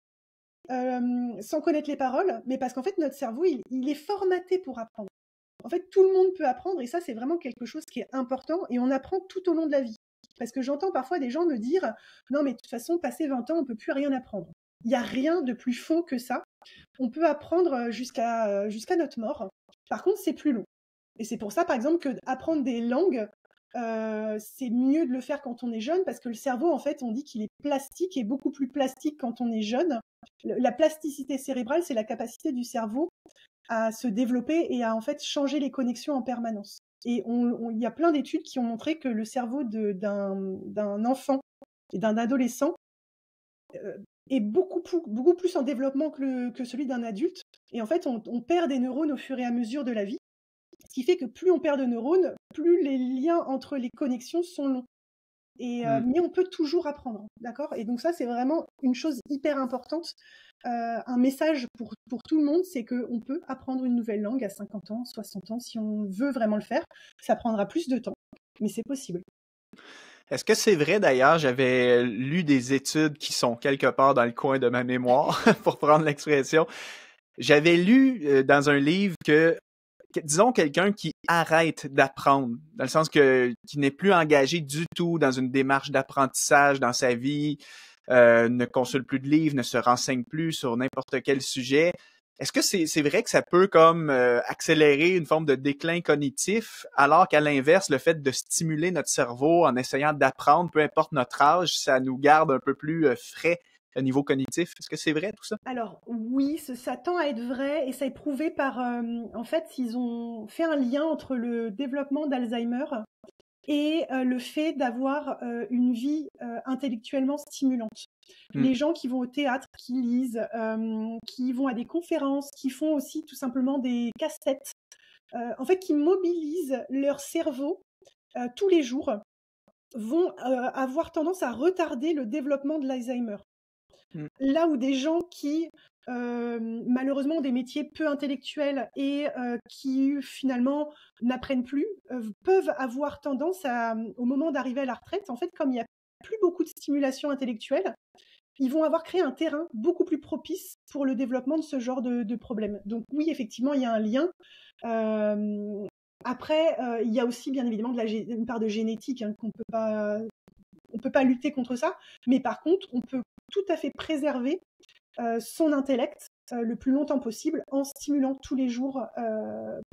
sans connaître les paroles, mais parce qu'en fait, notre cerveau, il est formaté pour apprendre. En fait, tout le monde peut apprendre, et ça, c'est vraiment quelque chose qui est important, et on apprend tout au long de la vie. Parce que j'entends parfois des gens me dire « Non, mais de toute façon, passé 20 ans, on ne peut plus rien apprendre. » Il n'y a rien de plus faux que ça. On peut apprendre jusqu'à notre mort. Par contre, c'est plus long. Et c'est pour ça, par exemple, que apprendre des langues, c'est mieux de le faire quand on est jeune, parce que le cerveau, en fait, on dit qu'il est plastique, et beaucoup plus plastique quand on est jeune. La plasticité cérébrale, c'est la capacité du cerveau à se développer et à en fait changer les connexions en permanence. Et il y a plein d'études qui ont montré que le cerveau d'un enfant et d'un adolescent est beaucoup plus en développement que celui d'un adulte. Et en fait, on perd des neurones au fur et à mesure de la vie. Ce qui fait que plus on perd de neurones, plus les liens entre les connexions sont longs. Mais on peut toujours apprendre, d'accord? Et donc ça, c'est vraiment une chose hyper importante. Un message pour tout le monde, c'est qu'on peut apprendre une nouvelle langue à 50 ans, 60 ans, si on veut vraiment le faire. Ça prendra plus de temps, mais c'est possible. Est-ce que c'est vrai d'ailleurs, j'avais lu des études qui sont quelque part dans le coin de ma mémoire, pour prendre l'expression. J'avais lu dans un livre que disons quelqu'un qui arrête d'apprendre, dans le sens qui n'est plus engagé du tout dans une démarche d'apprentissage dans sa vie, ne consulte plus de livres, ne se renseigne plus sur n'importe quel sujet. Est-ce que c'est vrai que ça peut comme accélérer une forme de déclin cognitif, alors qu'à l'inverse, le fait de stimuler notre cerveau en essayant d'apprendre, peu importe notre âge, ça nous garde un peu plus frais au niveau cognitif? Est-ce que c'est vrai tout ça? Alors oui, ça tend à être vrai et ça est prouvé par... en fait, ils ont fait un lien entre le développement d'Alzheimer et le fait d'avoir une vie intellectuellement stimulante. Les gens qui vont au théâtre, qui lisent, qui vont à des conférences, qui font aussi tout simplement des casse-têtes, en fait, qui mobilisent leur cerveau tous les jours, vont avoir tendance à retarder le développement de l'Alzheimer. Là où des gens qui, malheureusement, ont des métiers peu intellectuels et qui, finalement, n'apprennent plus, peuvent avoir tendance à, au moment d'arriver à la retraite, en fait, comme il n'y a plus beaucoup de stimulation intellectuelle, ils vont avoir créé un terrain beaucoup plus propice pour le développement de ce genre de problème. Donc oui, effectivement, il y a un lien. Après, il y a aussi, bien évidemment, une part de génétique qu'on on peut pas lutter contre ça, mais par contre, on peut tout à fait préserver son intellect le plus longtemps possible en stimulant tous les jours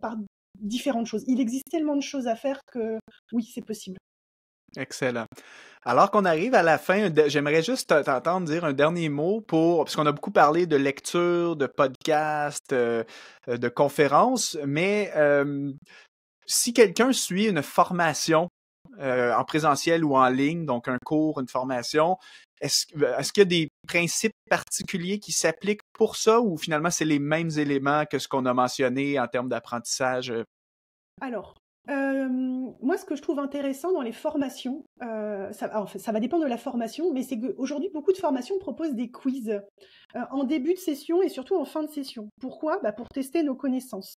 par différentes choses. Il existe tellement de choses à faire que oui, c'est possible. Excellent. Alors qu'on arrive à la fin, j'aimerais juste t'entendre dire un dernier mot parce qu'on a beaucoup parlé de lecture, de podcast, de conférences, mais si quelqu'un suit une formation en présentiel ou en ligne, donc un cours, une formation, est-ce qu'il y a des principes particuliers qui s'appliquent pour ça ou finalement c'est les mêmes éléments que ce qu'on a mentionné en termes d'apprentissage? Alors, moi, ce que je trouve intéressant dans les formations, ça va dépendre de la formation, mais c'est qu'aujourd'hui, beaucoup de formations proposent des quiz en début de session et surtout en fin de session. Pourquoi? Pour tester nos connaissances.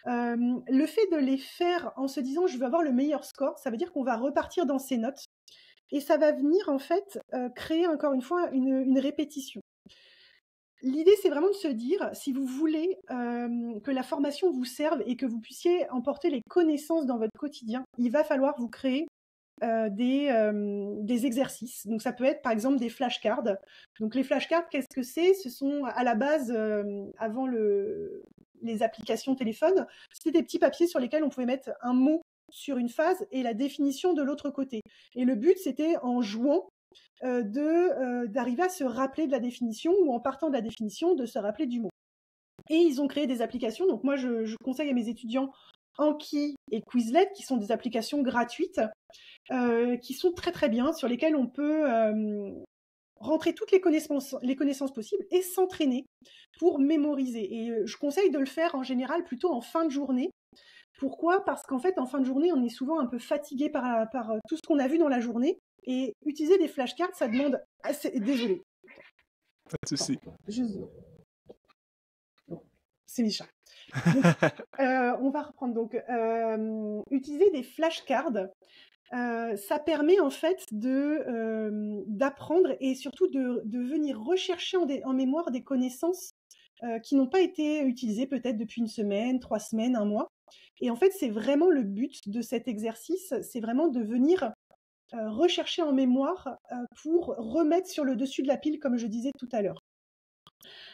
Le fait de les faire en se disant je veux avoir le meilleur score, ça veut dire qu'on va repartir dans ses notes et ça va venir en fait créer encore une fois une répétition. L'idée, c'est vraiment de se dire, si vous voulez que la formation vous serve et que vous puissiez emporter les connaissances dans votre quotidien, il va falloir vous créer des exercices. Donc ça peut être par exemple des flashcards. Donc les flashcards, qu'est-ce que c'est? Ce sont à la base, avant les applications téléphone, c'était des petits papiers sur lesquels on pouvait mettre un mot sur une phase et la définition de l'autre côté. Et le but, c'était en jouant d'arriver à se rappeler de la définition ou en partant de la définition, de se rappeler du mot. Et ils ont créé des applications. Donc moi, je conseille à mes étudiants Anki et Quizlet, qui sont des applications gratuites, qui sont très très bien, sur lesquelles on peut rentrer toutes les connaissances possibles et s'entraîner pour mémoriser. Et je conseille de le faire en général plutôt en fin de journée, Pourquoi? Parce qu'en fait, en fin de journée, on est souvent un peu fatigué par tout ce qu'on a vu dans la journée. Et utiliser des flashcards, ça demande assez... Désolée. Pas de souci. C'est mes chats. Donc, on va reprendre. Donc, utiliser des flashcards, ça permet en fait d'apprendre et surtout de venir rechercher en mémoire des connaissances qui n'ont pas été utilisées peut-être depuis une semaine, 3 semaines, un mois. Et en fait, c'est vraiment le but de cet exercice, c'est vraiment de venir rechercher en mémoire pour remettre sur le dessus de la pile, comme je disais tout à l'heure.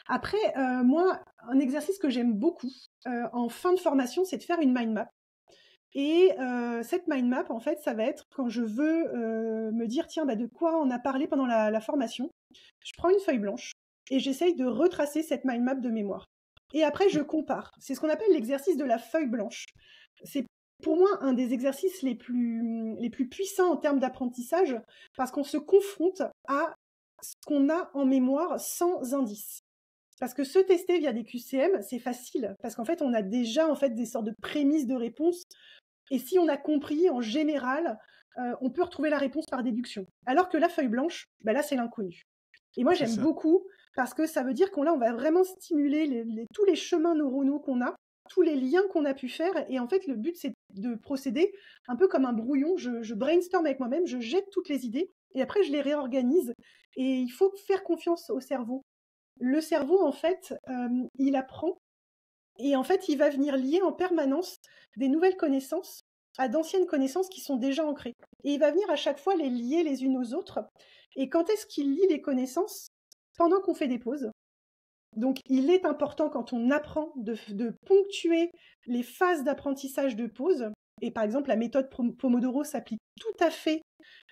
Après, moi, un exercice que j'aime beaucoup en fin de formation, c'est de faire une mind map. Et cette mind map, en fait, ça va être quand je veux me dire, tiens, de quoi on a parlé pendant la formation. Je prends une feuille blanche et j'essaye de retracer cette mind map de mémoire. Et après, je compare. C'est ce qu'on appelle l'exercice de la feuille blanche. C'est pour moi un des exercices les plus puissants en termes d'apprentissage parce qu'on se confronte à ce qu'on a en mémoire sans indice. Parce que se tester via des QCM, c'est facile, parce qu'en fait, on a déjà en fait des sortes de prémices de réponse. Et si on a compris, en général, on peut retrouver la réponse par déduction. Alors que la feuille blanche, là, c'est l'inconnu. Et moi, j'aime beaucoup, parce que ça veut dire qu'on va vraiment stimuler tous les chemins neuronaux qu'on a, tous les liens qu'on a pu faire. Et en fait, le but, c'est de procéder un peu comme un brouillon. Je brainstorm avec moi-même, je jette toutes les idées, et après, je les réorganise. Et il faut faire confiance au cerveau. Le cerveau, en fait, il apprend et en fait, il va venir lier en permanence des nouvelles connaissances à d'anciennes connaissances qui sont déjà ancrées. Et il va venir à chaque fois les lier les unes aux autres. Et quand est-ce qu'il lie les connaissances? Pendant qu'on fait des pauses. Donc, il est important quand on apprend de ponctuer les phases d'apprentissage de pause. Et par exemple, la méthode Pomodoro s'applique tout à fait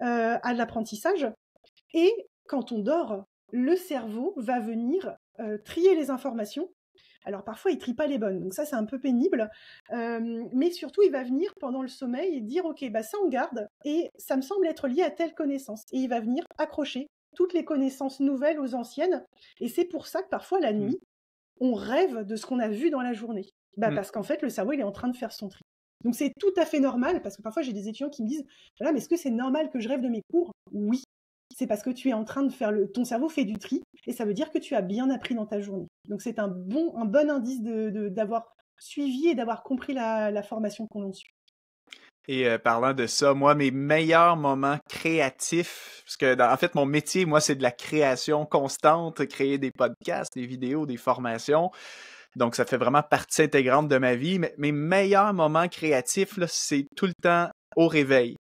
à l'apprentissage. Et quand on dort, le cerveau va venir trier les informations. Alors parfois, il ne trie pas les bonnes, donc ça, c'est un peu pénible. Mais surtout, il va venir pendant le sommeil et dire, OK, ça on garde, et ça me semble être lié à telle connaissance. Et il va venir accrocher toutes les connaissances nouvelles aux anciennes. Et c'est pour ça que parfois, la nuit, on rêve de ce qu'on a vu dans la journée. Parce qu'en fait, le cerveau, il est en train de faire son tri. Donc c'est tout à fait normal, parce que parfois, j'ai des étudiants qui me disent, voilà, mais est-ce que c'est normal que je rêve de mes cours? Oui. C'est parce que tu es en train de faire ton cerveau fait du tri, et ça veut dire que tu as bien appris dans ta journée. Donc c'est un bon indice d'avoir suivi et d'avoir compris la formation qu'on suit. Et parlant de ça, moi, mes meilleurs moments créatifs, parce que en fait, mon métier, moi, c'est de la création constante, créer des podcasts, des vidéos, des formations. Donc, ça fait vraiment partie intégrante de ma vie. Mais mes meilleurs moments créatifs, là, c'est tout le temps au réveil.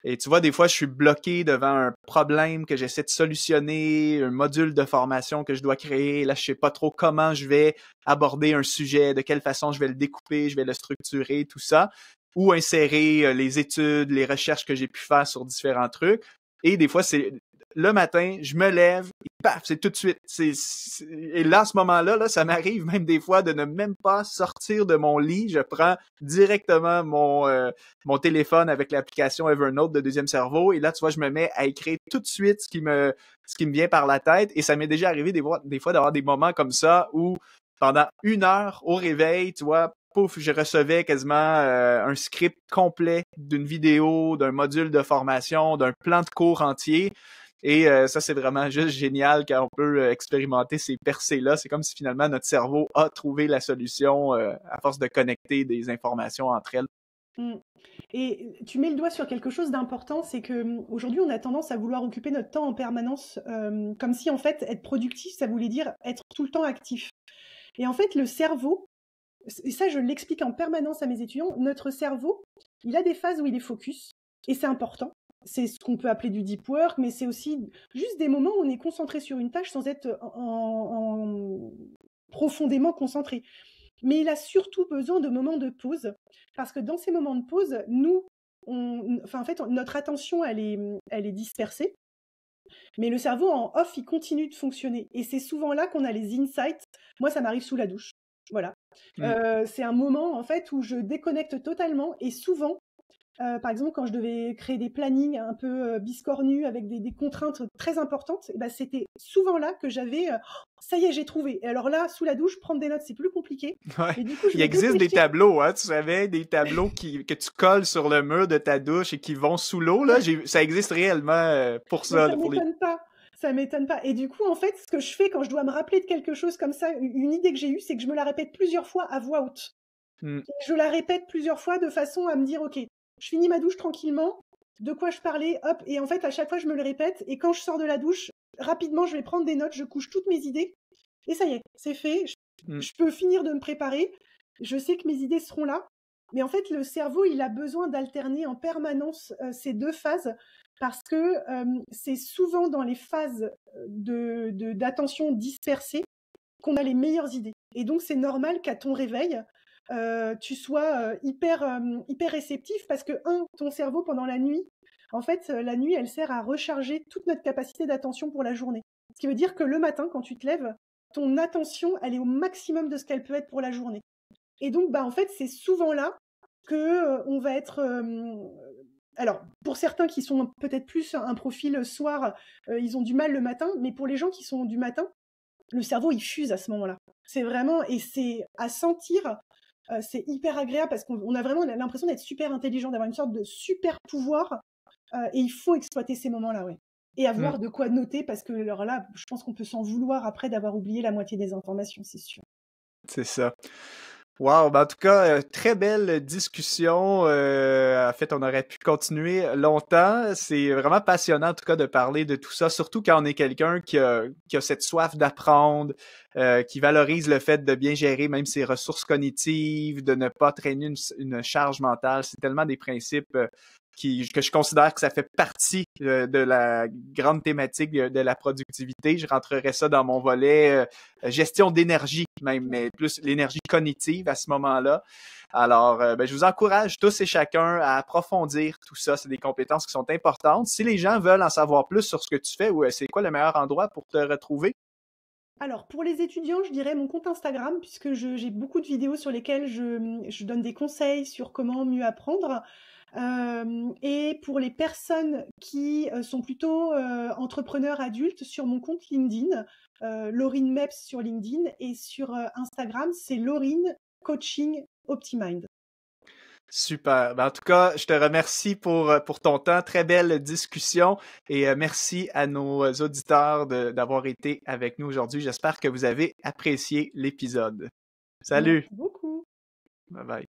Et tu vois, des fois, je suis bloqué devant un problème que j'essaie de solutionner, un module de formation que je dois créer. Là, je sais pas trop comment je vais aborder un sujet, de quelle façon je vais le découper, je vais le structurer, tout ça, ou insérer les études, les recherches que j'ai pu faire sur différents trucs. Et des fois, c'est le matin, je me lève et paf, c'est tout de suite. Et là, à ce moment-là, ça m'arrive même des fois de ne même pas sortir de mon lit. Je prends directement mon téléphone avec l'application Evernote de Deuxième Cerveau. Et là, tu vois, je me mets à écrire tout de suite ce qui me vient par la tête. Et ça m'est déjà arrivé des fois d'avoir des moments comme ça où pendant 1 heure au réveil, tu vois, pouf, je recevais quasiment un script complet d'une vidéo, d'un module de formation, d'un plan de cours entier. Et ça, c'est vraiment juste génial quand on peut expérimenter ces percées-là. C'est comme si finalement notre cerveau a trouvé la solution à force de connecter des informations entre elles. Et tu mets le doigt sur quelque chose d'important, c'est qu'aujourd'hui, on a tendance à vouloir occuper notre temps en permanence, comme si en fait, être productif, ça voulait dire être tout le temps actif. Et en fait, le cerveau, et ça, je l'explique en permanence à mes étudiants, notre cerveau, il a des phases où il est focus, et c'est important. C'est ce qu'on peut appeler du deep work, mais c'est aussi juste des moments où on est concentré sur une tâche sans être profondément concentré. Mais il a surtout besoin de moments de pause, parce que dans ces moments de pause, notre attention, elle est dispersée, mais le cerveau en off, il continue de fonctionner. Et c'est souvent là qu'on a les insights. Moi, ça m'arrive sous la douche. Voilà. C'est un moment, en fait, où je déconnecte totalement, et souvent, Par exemple, quand je devais créer des plannings un peu biscornus avec des contraintes très importantes, ben, c'était souvent là que j'avais ça y est, j'ai trouvé. Et alors là, sous la douche, prendre des notes, c'est plus compliqué. Ouais. Mais du coup, je Il me existe des dépêchais. tableaux, hein, tu savais, des tableaux que tu colles sur le mur de ta douche et qui vont sous l'eau, là. Ça existe réellement pour Mais ça, ça là, pour les... m'étonne pas. Ça m'étonne pas. Et du coup, en fait, ce que je fais quand je dois me rappeler de quelque chose comme ça, une idée que j'ai eue, c'est que je me la répète plusieurs fois à voix haute. Hmm. Et je la répète plusieurs fois de façon à me dire, OK, je finis ma douche tranquillement, de quoi je parlais, hop, et en fait, à chaque fois, je me le répète, et quand je sors de la douche, rapidement, je vais prendre des notes, je couche toutes mes idées, et ça y est, c'est fait, je peux finir de me préparer, je sais que mes idées seront là, mais en fait, le cerveau, il a besoin d'alterner en permanence ces deux phases, parce que c'est souvent dans les phases d'attention dispersée qu'on a les meilleures idées. Et donc, c'est normal qu'à ton réveil, tu sois hyper réceptif parce que, ton cerveau pendant la nuit, en fait, la nuit, elle sert à recharger toute notre capacité d'attention pour la journée. Ce qui veut dire que le matin, quand tu te lèves, ton attention, elle est au maximum de ce qu'elle peut être pour la journée. Et donc, bah, en fait, c'est souvent là que on va être. Alors, pour certains qui sont peut-être plus un profil soir, ils ont du mal le matin, mais pour les gens qui sont du matin, le cerveau, il fuse à ce moment-là. C'est vraiment, et c'est à sentir, c'est hyper agréable parce qu'on a vraiment l'impression d'être super intelligent, d'avoir une sorte de super pouvoir, et il faut exploiter ces moments-là, ouais. Et avoir de quoi noter parce que alors là, je pense qu'on peut s'en vouloir après d'avoir oublié la moitié des informations, c'est sûr. C'est ça. Wow, ben en tout cas, très belle discussion. En fait, on aurait pu continuer longtemps. C'est vraiment passionnant, en tout cas, de parler de tout ça, surtout quand on est quelqu'un qui a cette soif d'apprendre, qui valorise le fait de bien gérer même ses ressources cognitives, de ne pas traîner une charge mentale. C'est tellement des principes que je considère que ça fait partie de la grande thématique de la productivité. Je rentrerais ça dans mon volet gestion d'énergie même, mais plus l'énergie cognitive à ce moment-là. Alors, ben, je vous encourage tous et chacun à approfondir tout ça. C'est des compétences qui sont importantes. Si les gens veulent en savoir plus sur ce que tu fais, c'est quoi le meilleur endroit pour te retrouver? Alors, pour les étudiants, je dirais mon compte Instagram, puisque j'ai beaucoup de vidéos sur lesquelles je donne des conseils sur comment mieux apprendre. Et pour les personnes qui sont plutôt entrepreneurs adultes, sur mon compte LinkedIn, Laurine Meps sur LinkedIn, et sur Instagram, c'est Laurine Coaching Optimind. Super. Ben, en tout cas, je te remercie pour ton temps. Très belle discussion et merci à nos auditeurs d'avoir été avec nous aujourd'hui. J'espère que vous avez apprécié l'épisode. Salut. Merci beaucoup. Bye bye.